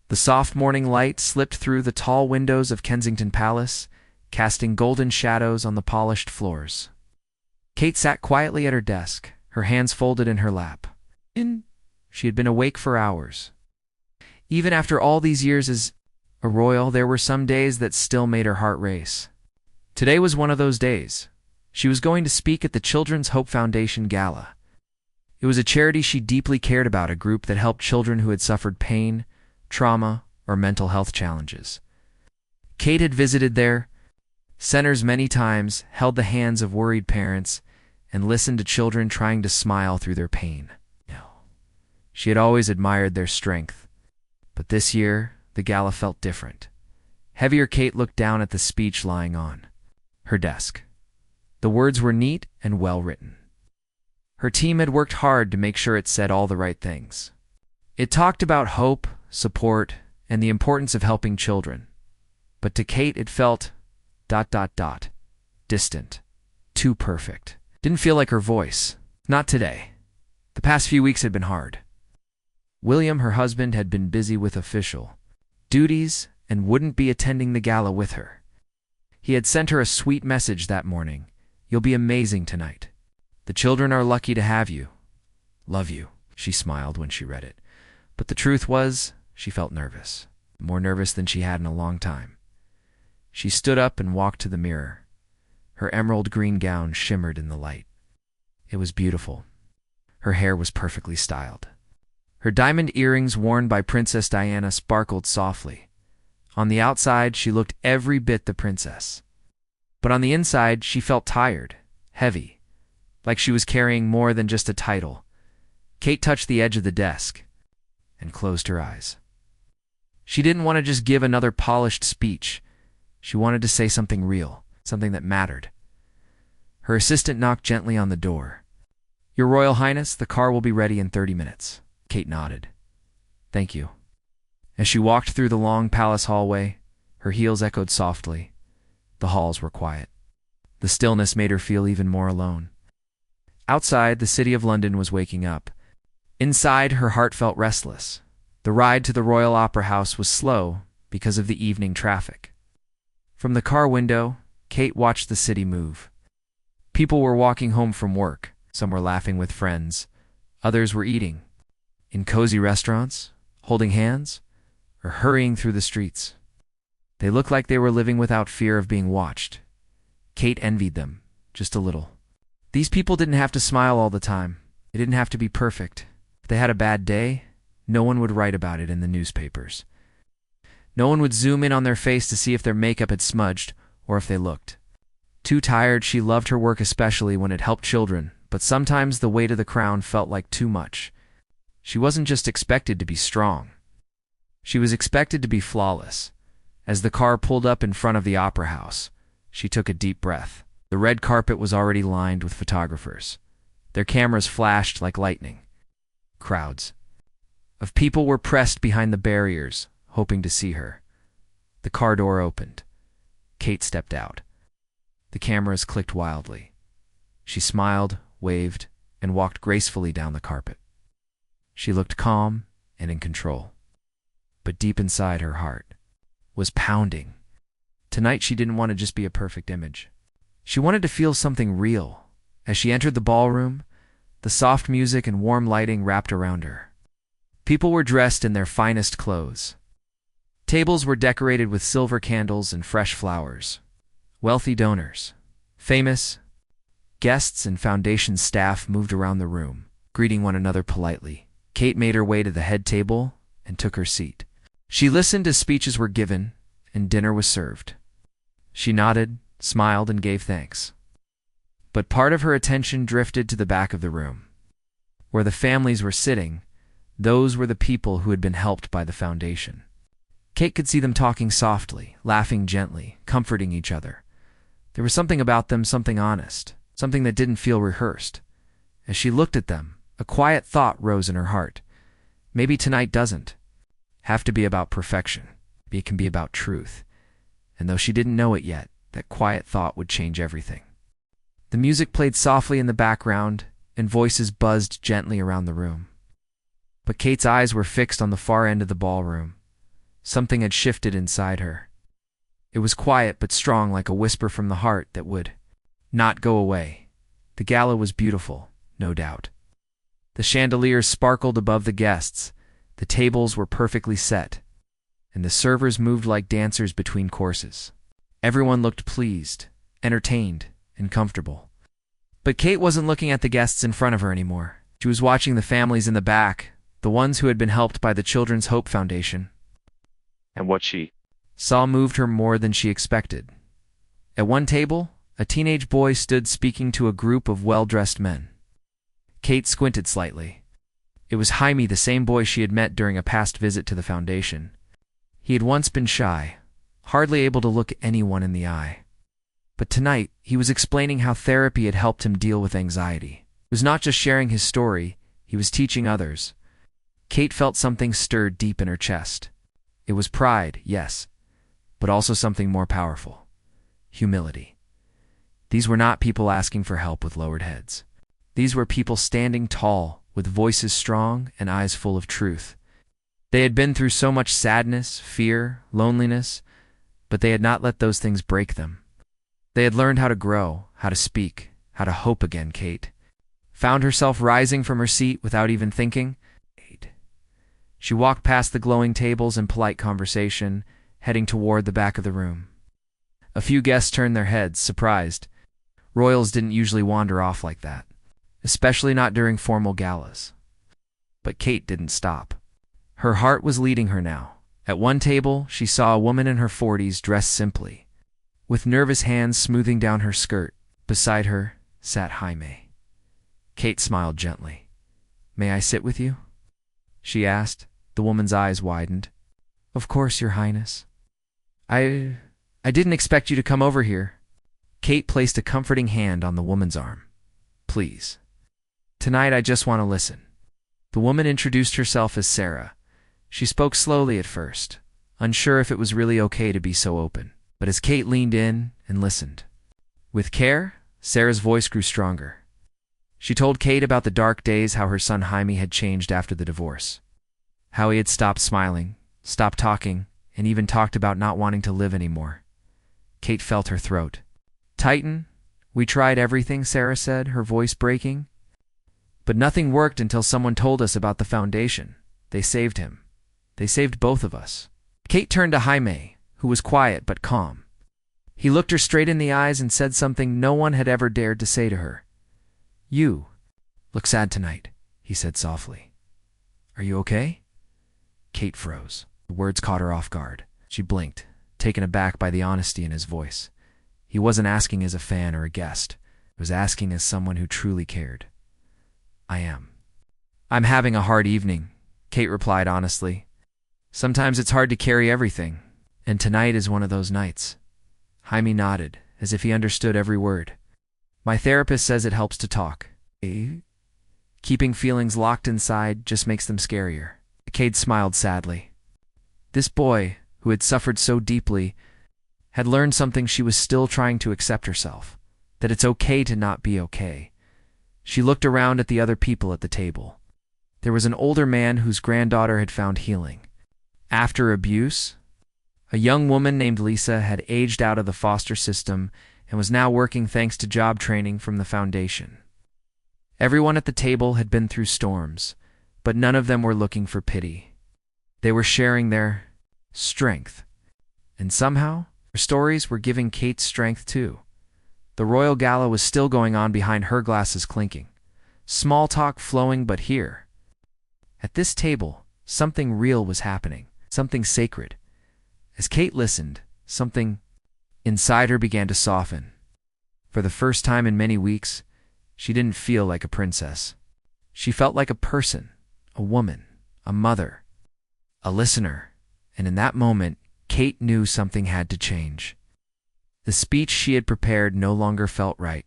The soft morning light slipped through the tall windows of Kensington Palace, casting golden shadows on the polished floors. Kate sat quietly at her desk, her hands folded in her lap. She had been awake for hours. Even after all these years as a royal, there were some days that still made her heart race. Today was one of those days. She was going to speak at the Children's Hope Foundation Gala. It was a charity she deeply cared about, a group that helped children who had suffered pain, trauma, or mental health challenges. Kate had visited their centers many times, held the hands of worried parents, and listened to children trying to smile through their pain. She had always admired their strength, but this year the gala felt different. Heavier. Kate looked down at the speech lying on her desk. The words were neat and well written. Her team had worked hard to make sure it said all the right things. It talked about hope, support, and the importance of helping children. But to Kate it felt ... distant. Too perfect. Didn't feel like her voice. Not today. The past few weeks had been hard. William, her husband, had been busy with official duties and wouldn't be attending the gala with her. He had sent her a sweet message that morning. "You'll be amazing tonight. The children are lucky to have you. Love you." She smiled when she read it. But the truth was, she felt nervous. More nervous than she had in a long time. She stood up and walked to the mirror. Her emerald green gown shimmered in the light. It was beautiful. Her hair was perfectly styled. Her diamond earrings worn by Princess Diana sparkled softly. On the outside, she looked every bit the princess. But on the inside, she felt tired, heavy, like she was carrying more than just a title. Kate touched the edge of the desk and closed her eyes. She didn't want to just give another polished speech. She wanted to say something real, something that mattered. Her assistant knocked gently on the door. "Your Royal Highness, the car will be ready in 30 minutes. Kate nodded. "Thank you." As she walked through the long palace hallway, her heels echoed softly. The halls were quiet. The stillness made her feel even more alone. Outside, the city of London was waking up. Inside, her heart felt restless. The ride to the Royal Opera House was slow because of the evening traffic. From the car window, Kate watched the city move. People were walking home from work. Some were laughing with friends. Others were eating. In cozy restaurants, holding hands, or hurrying through the streets. They looked like they were living without fear of being watched. Kate envied them, just a little. These people didn't have to smile all the time. They didn't have to be perfect. If they had a bad day, no one would write about it in the newspapers. No one would zoom in on their face to see if their makeup had smudged or if they looked too tired. She loved her work, especially when it helped children, but sometimes the weight of the crown felt like too much. She wasn't just expected to be strong. She was expected to be flawless. As the car pulled up in front of the opera house, she took a deep breath. The red carpet was already lined with photographers. Their cameras flashed like lightning. Crowds of people were pressed behind the barriers, hoping to see her. The car door opened. Kate stepped out. The cameras clicked wildly. She smiled, waved, and walked gracefully down the carpet. She looked calm and in control. But deep inside, her heart was pounding. Tonight, she didn't want to just be a perfect image. She wanted to feel something real. As she entered the ballroom, the soft music and warm lighting wrapped around her. People were dressed in their finest clothes. Tables were decorated with silver candles and fresh flowers. Wealthy donors, famous guests, and foundation staff moved around the room, greeting one another politely. Kate made her way to the head table and took her seat. She listened as speeches were given and dinner was served. She nodded, smiled, and gave thanks. But part of her attention drifted to the back of the room. Where the families were sitting, those were the people who had been helped by the foundation. Kate could see them talking softly, laughing gently, comforting each other. There was something about them, something honest, something that didn't feel rehearsed. As she looked at them, a quiet thought rose in her heart. Maybe tonight doesn't have to be about perfection. Maybe it can be about truth. And though she didn't know it yet, that quiet thought would change everything. The music played softly in the background, and voices buzzed gently around the room. But Kate's eyes were fixed on the far end of the ballroom. Something had shifted inside her. It was quiet but strong, like a whisper from the heart that would not go away. The gala was beautiful, no doubt. The chandeliers sparkled above the guests, the tables were perfectly set, and the servers moved like dancers between courses. Everyone looked pleased, entertained, and comfortable. But Kate wasn't looking at the guests in front of her anymore. She was watching the families in the back, the ones who had been helped by the Children's Hope Foundation. And what she saw moved her more than she expected. At one table, a teenage boy stood speaking to a group of well-dressed men. Kate squinted slightly. It was Jaime, the same boy she had met during a past visit to the foundation. He had once been shy, hardly able to look anyone in the eye. But tonight, he was explaining how therapy had helped him deal with anxiety. He was not just sharing his story, he was teaching others. Kate felt something stirred deep in her chest. It was pride, yes, but also something more powerful. Humility. These were not people asking for help with lowered heads. These were people standing tall, with voices strong and eyes full of truth. They had been through so much sadness, fear, loneliness, but they had not let those things break them. They had learned how to grow, how to speak, how to hope again. Kate found herself rising from her seat without even thinking. She walked past the glowing tables and polite conversation, heading toward the back of the room. A few guests turned their heads, surprised. Royals didn't usually wander off like that, especially not during formal galas. But Kate didn't stop. Her heart was leading her now. At one table, she saw a woman in her 40s dressed simply, with nervous hands smoothing down her skirt. Beside her sat Jaime. Kate smiled gently. "May I sit with you?" she asked. The woman's eyes widened. "Of course, Your Highness. I didn't expect you to come over here." Kate placed a comforting hand on the woman's arm. "Please. Tonight I just want to listen." The woman introduced herself as Sarah. She spoke slowly at first, unsure if it was really okay to be so open. But as Kate leaned in and listened, with care, Sarah's voice grew stronger. She told Kate about the dark days, how her son Jaime had changed after the divorce, how he had stopped smiling, stopped talking, and even talked about not wanting to live anymore. Kate felt her throat tighten. "We tried everything," Sarah said, her voice breaking. "But nothing worked until someone told us about the foundation. They saved him. They saved both of us." Kate turned to Jaime, who was quiet but calm. He looked her straight in the eyes and said something no one had ever dared to say to her. "You look sad tonight," he said softly. "Are you okay?" Kate froze. The words caught her off guard. She blinked, taken aback by the honesty in his voice. He wasn't asking as a fan or a guest. He was asking as someone who truly cared. "I am. I'm having a hard evening," Kate replied honestly. "Sometimes it's hard to carry everything, and tonight is one of those nights." Jaime nodded, as if he understood every word. "My therapist says it helps to talk. Keeping feelings locked inside just makes them scarier." Kate smiled sadly. This boy, who had suffered so deeply, had learned something. She was still trying to accept herself, that it's okay to not be okay. She looked around at the other people at the table. There was an older man whose granddaughter had found healing after abuse. A young woman named Lisa had aged out of the foster system and was now working thanks to job training from the foundation. Everyone at the table had been through storms, but none of them were looking for pity. They were sharing their strength. And somehow, their stories were giving Kate strength too. The royal gala was still going on behind her glasses clinking. Small talk flowing, but here, at this table, something real was happening, something sacred. As Kate listened, something inside her began to soften. For the first time in many weeks, she didn't feel like a princess. She felt like a person, a woman, a mother, a listener, and in that moment, Kate knew something had to change. The speech she had prepared no longer felt right.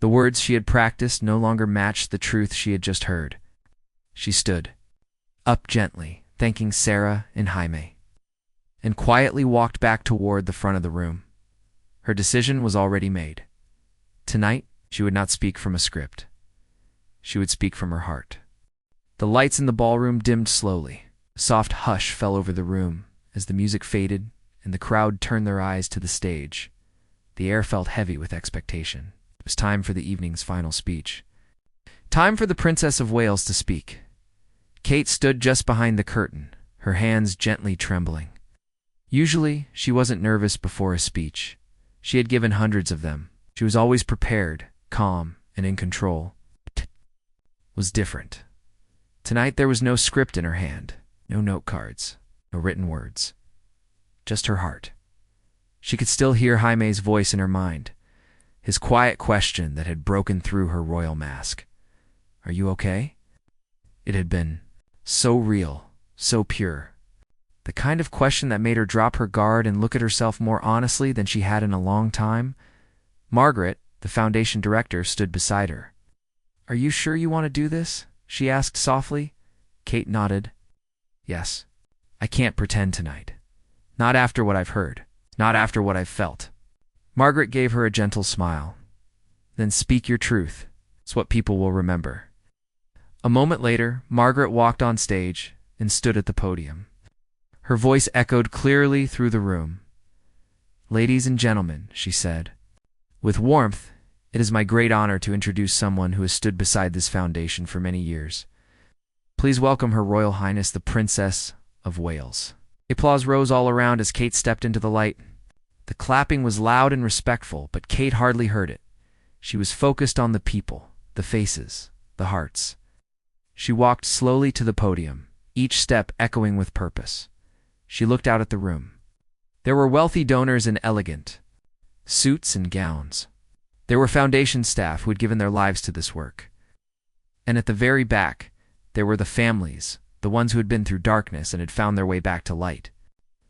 The words she had practiced no longer matched the truth she had just heard. She stood up gently, thanking Sarah and Jaime, and quietly walked back toward the front of the room. Her decision was already made. Tonight, she would not speak from a script. She would speak from her heart. The lights in the ballroom dimmed slowly. A soft hush fell over the room, as the music faded and the crowd turned their eyes to the stage. The air felt heavy with expectation. It was time for the evening's final speech. Time for the Princess of Wales to speak. Kate stood just behind the curtain, her hands gently trembling. Usually, she wasn't nervous before a speech. She had given hundreds of them. She was always prepared, calm, and in control. It was different. Tonight there was no script in her hand, no note cards, no written words. Just her heart. She could still hear Jaime's voice in her mind, his quiet question that had broken through her royal mask. "Are you okay?" It had been so real, so pure. The kind of question that made her drop her guard and look at herself more honestly than she had in a long time. Margaret, the foundation director, stood beside her. "Are you sure you want to do this?" she asked softly. Kate nodded. "Yes. I can't pretend tonight. Not after what I've heard. Not after what I've felt." Margaret gave her a gentle smile. "Then speak your truth. It's what people will remember." A moment later, Margaret walked on stage and stood at the podium. Her voice echoed clearly through the room. "Ladies and gentlemen," she said, "with warmth, it is my great honor to introduce someone who has stood beside this foundation for many years. Please welcome Her Royal Highness the Princess of Wales." Applause rose all around as Kate stepped into the light. The clapping was loud and respectful, but Kate hardly heard it. She was focused on the people, the faces, the hearts. She walked slowly to the podium, each step echoing with purpose. She looked out at the room. There were wealthy donors in elegant suits and gowns. There were foundation staff who had given their lives to this work. And at the very back, there were the families, the ones who had been through darkness and had found their way back to light.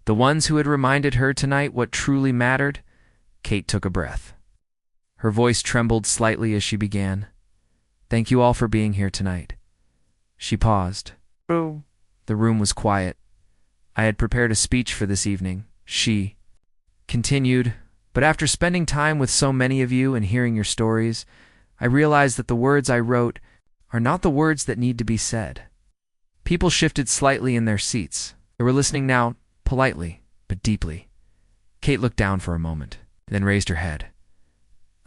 The ones who had reminded her tonight what truly mattered. Kate took a breath. Her voice trembled slightly as she began. "Thank you all for being here tonight." She paused. The room was quiet. "I had prepared a speech for this evening," she continued, "but after spending time with so many of you and hearing your stories, I realized that the words I wrote are not the words that need to be said." People shifted slightly in their seats. They were listening now, politely, but deeply. Kate looked down for a moment, then raised her head.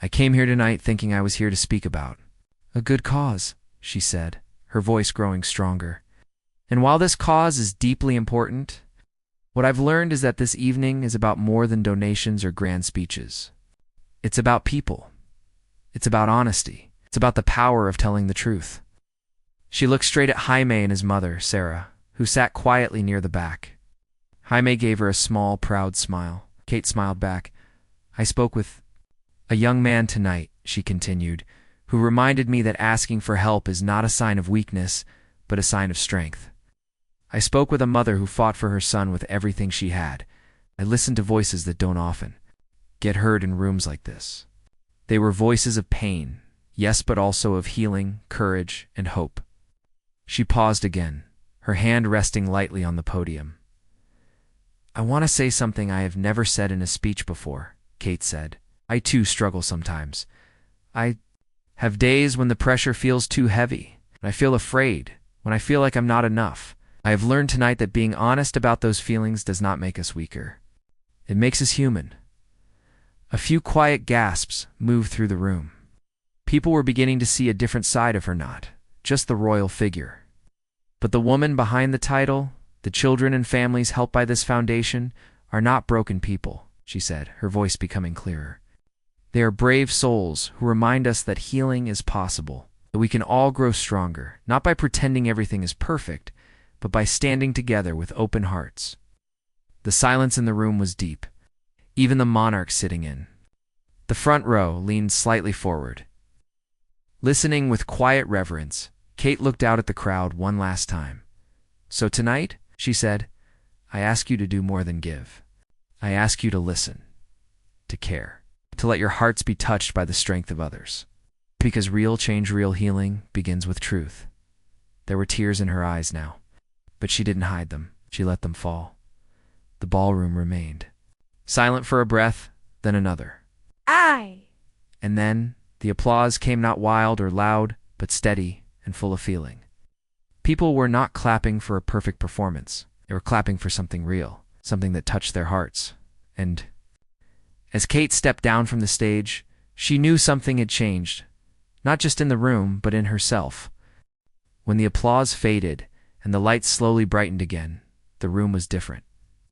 "I came here tonight thinking I was here to speak about a good cause," she said, her voice growing stronger. "And while this cause is deeply important, what I've learned is that this evening is about more than donations or grand speeches. It's about people. It's about honesty. It's about the power of telling the truth." She looked straight at Jaime and his mother, Sarah, who sat quietly near the back. Jaime gave her a small, proud smile. Kate smiled back. "I spoke with a young man tonight," she continued, "who reminded me that asking for help is not a sign of weakness, but a sign of strength. I spoke with a mother who fought for her son with everything she had. I listened to voices that don't often get heard in rooms like this. They were voices of pain, yes, but also of healing, courage, and hope." She paused again, her hand resting lightly on the podium. "I want to say something I have never said in a speech before," Kate said. "I too struggle sometimes. I have days when the pressure feels too heavy, when I feel afraid, when I feel like I'm not enough. I have learned tonight that being honest about those feelings does not make us weaker. It makes us human." A few quiet gasps moved through the room. People were beginning to see a different side of her, not just the royal figure, but the woman behind the title. "The children and families helped by this foundation are not broken people," she said, her voice becoming clearer. "They are brave souls who remind us that healing is possible, that we can all grow stronger, not by pretending everything is perfect, but by standing together with open hearts." The silence in the room was deep, even the monarch sitting in the front row leaned slightly forward. Listening with quiet reverence, Kate looked out at the crowd one last time. "So tonight," she said, "I ask you to do more than give. I ask you to listen, to care, to let your hearts be touched by the strength of others. Because real change, real healing begins with truth." There were tears in her eyes now, but she didn't hide them. She let them fall. The ballroom remained silent for a breath, then another. And then the applause came, not wild or loud, but steady and full of feeling. People were not clapping for a perfect performance. They were clapping for something real, something that touched their hearts. And as Kate stepped down from the stage, she knew something had changed, not just in the room, but in herself. When the applause faded and the lights slowly brightened again, the room was different.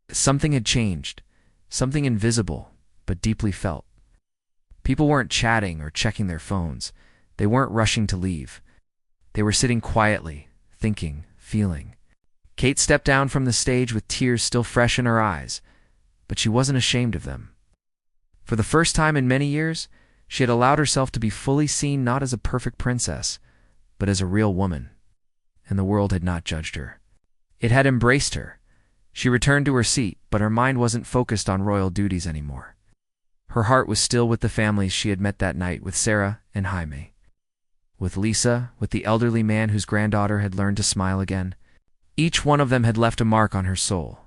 Something had changed, something invisible, but deeply felt. People weren't chatting or checking their phones. They weren't rushing to leave. They were sitting quietly, thinking, feeling. Kate stepped down from the stage with tears still fresh in her eyes, but she wasn't ashamed of them. For the first time in many years, she had allowed herself to be fully seen not as a perfect princess, but as a real woman. And the world had not judged her. It had embraced her. She returned to her seat, but her mind wasn't focused on royal duties anymore. Her heart was still with the families she had met that night, with Sarah and Jaime. With Lisa, with the elderly man whose granddaughter had learned to smile again. Each one of them had left a mark on her soul.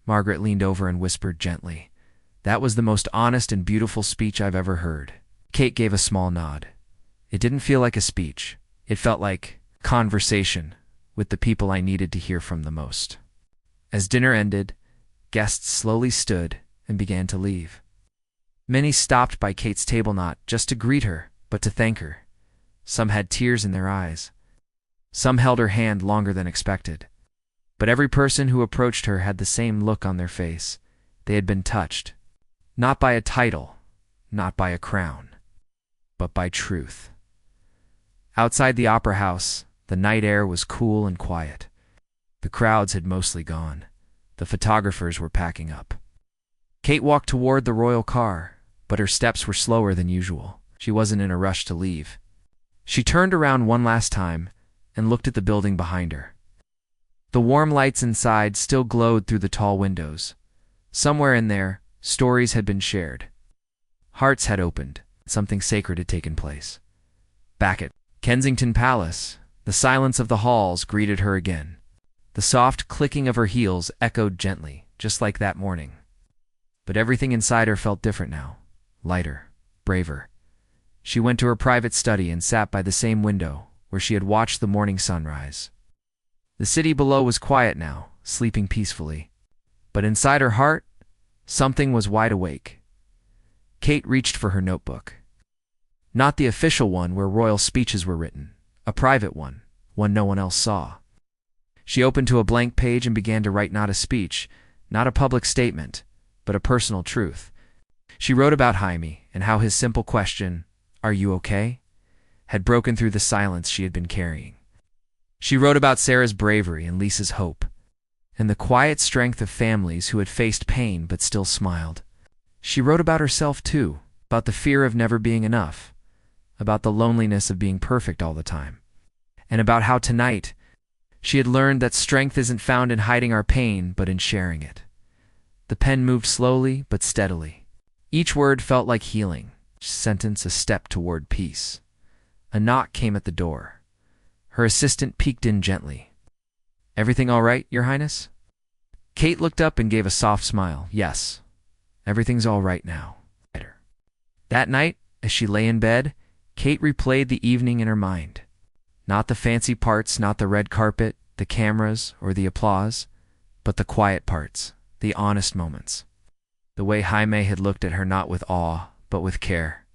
Margaret leaned over and whispered gently, "That was the most honest and beautiful speech I've ever heard." Kate gave a small nod. It didn't feel like a speech. It felt like conversation with the people I needed to hear from the most. As dinner ended, guests slowly stood and began to leave. Many stopped by Kate's table not just to greet her, but to thank her. Some had tears in their eyes. Some held her hand longer than expected. But every person who approached her had the same look on their face. They had been touched, not by a title, not by a crown, but by truth. Outside the opera house, the night air was cool and quiet. The crowds had mostly gone. The photographers were packing up. Kate walked toward the royal car, but her steps were slower than usual. She wasn't in a rush to leave. She turned around one last time and looked at the building behind her. The warm lights inside still glowed through the tall windows. Somewhere in there, stories had been shared. Hearts had opened. Something sacred had taken place. Back at Kensington Palace, the silence of the halls greeted her again. The soft clicking of her heels echoed gently, just like that morning. But everything inside her felt different now. Lighter, braver. She went to her private study and sat by the same window where she had watched the morning sunrise. The city below was quiet now, sleeping peacefully. But inside her heart, something was wide awake. Kate reached for her notebook. Not the official one where royal speeches were written, a private one no one else saw. She opened to a blank page and began to write not a speech, not a public statement, but a personal truth. She wrote about Jaime and how his simple question, "Are you okay?" had broken through the silence she had been carrying. She wrote about Sarah's bravery and Lisa's hope, and the quiet strength of families who had faced pain but still smiled. She wrote about herself too, about the fear of never being enough, about the loneliness of being perfect all the time, and about how tonight she had learned that strength isn't found in hiding our pain but in sharing it. The pen moved slowly but steadily. Each word felt like healing, each sentence a step toward peace. A knock came at the door. Her assistant peeked in gently. "Everything all right, Your Highness?" Kate looked up and gave a soft smile. "Yes, everything's all right now." That night, as she lay in bed, Kate replayed the evening in her mind. Not the fancy parts, not the red carpet, the cameras, or the applause, but the quiet parts, the honest moments. The way Jaime had looked at her not with awe, but with care.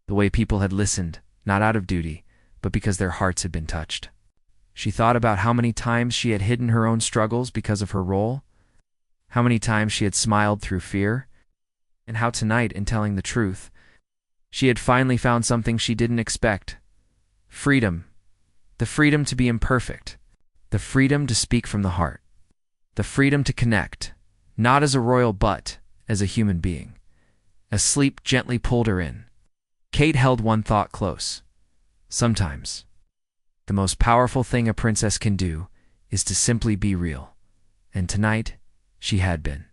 The way people had listened, not out of duty, but because their hearts had been touched. She thought about how many times she had hidden her own struggles because of her role, how many times she had smiled through fear, and how tonight, in telling the truth, she had finally found something she didn't expect. Freedom. The freedom to be imperfect. The freedom to speak from the heart. The freedom to connect, not as a royal but as a human being. As sleep gently pulled her in, Kate held one thought close. Sometimes, the most powerful thing a princess can do is to simply be real. And tonight, she had been.